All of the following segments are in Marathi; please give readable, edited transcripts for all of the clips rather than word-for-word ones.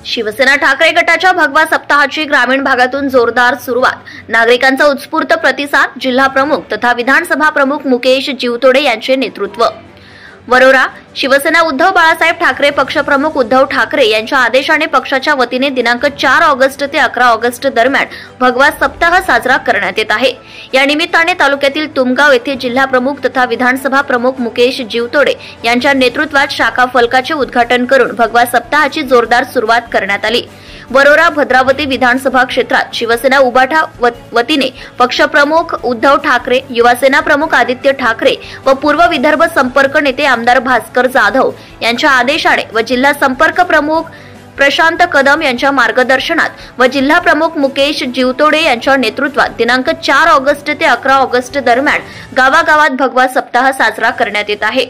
शिवसेना ठाकरे गटाच्या भगवा सप्ताहाची ग्रामीण भागातून जोरदार सुरुवात। नागरिकांचा उत्स्फूर्त प्रतिसाद। जिल्हा प्रमुख तथा विधानसभा प्रमुख मुकेश जीवतोडे यांचे नेतृत्व। वरोरा शिवसेना उद्धव बाळासाहेब ठाकरे पक्षप्रमुख उद्धव ठाकरे यांच्या आदेशाने पक्षाच्या वतीने दिनांक 4 ऑगस्ट ते 11 ऑगस्ट दरम्यान भगवा सप्ताह साजरा करण्यात येत आहे। या निमित्ताने तालुक्यातील तुमगाव येथे जिल्हा प्रमुख तथा विधानसभा प्रमुख मुकेश जीवतोडे यांच्या नेतृत्वात शाखा फलकाचे उद्घाटन करून भगवा सप्ताहाची जोरदार सुरुवात करण्यात आली। वरोरा भद्रावती विधानसभा क्षेत्रात शिवसेना उबाठा वतीने पक्षप्रमुख उद्धव ठाकरे, युवासेना प्रमुख आदित्य ठाकरे व पूर्व विदर्भ संपर्क नेते आमदार भास्कर जाधव यांच्या आदेशाने व जिल्हा संपर्क प्रमुख प्रशांत कदम यांच्या मार्गदर्शनात व जिल्हा प्रमुख मुकेश जीवतोडे यांच्या नेतृत्वात दिनांक 4 ऑगस्ट ते 11 ऑगस्ट दरम्यान गावागावात भगवा सप्ताह साजरा करण्यात येत आहे।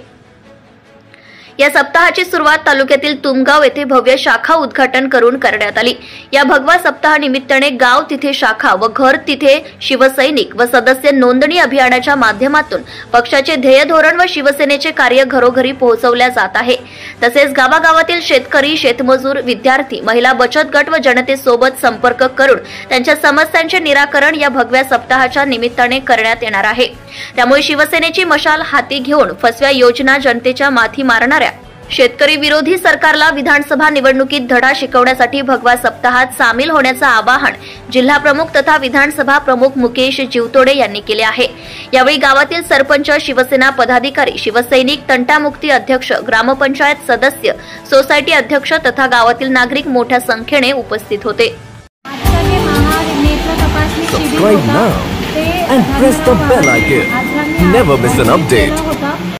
या सप्ताहाची सुरुवात तालुक्यातील तुमगाव येथे भव्य शाखा उद्घाटन करून करण्यात आली। या भगवा सप्ताहानिमित्ताने गाव तिथे शाखा व घर तिथे शिवसैनिक व सदस्य नोंदणी अभियानाच्या माध्यमातून पक्षाचे ध्येय धोरण व शिवसेनेचे कार्य घरोघरी पोहोचवल्या जात आहे। तसेच गावागावातील शेतकरी, शेतमजूर, विद्यार्थी, महिला बचत गट व जनतेसोबत संपर्क करून त्यांच्या समस्यांचे निराकरण या भगव्या सप्ताहाच्या निमित्ताने करण्यात येणार आहे। त्यामुळे शिवसेनेची मशाल हाती घेऊन फसव्या योजना जनतेच्या माथी मारणाऱ्या शेतकरी विरोधी सरकारला विधानसभा निवडणुकीत धडा शिकवण्यासाठी भगवा सप्ताहात सामील होण्याचं आवाहन जिल्हा प्रमुख तथा विधानसभा प्रमुख मुकेश जीवतोडे यांनी केले आहे। यावेळी गावातील सरपंच, शिवसेना पदाधिकारी, शिवसैनिक, तंटामुक्ती अध्यक्ष, ग्रामपंचायत सदस्य, सोसायटी अध्यक्ष तथा गावातील नागरिक मोठ्या संख्येने उपस्थित होते। Subscribe now and press the bell icon. Never miss an update.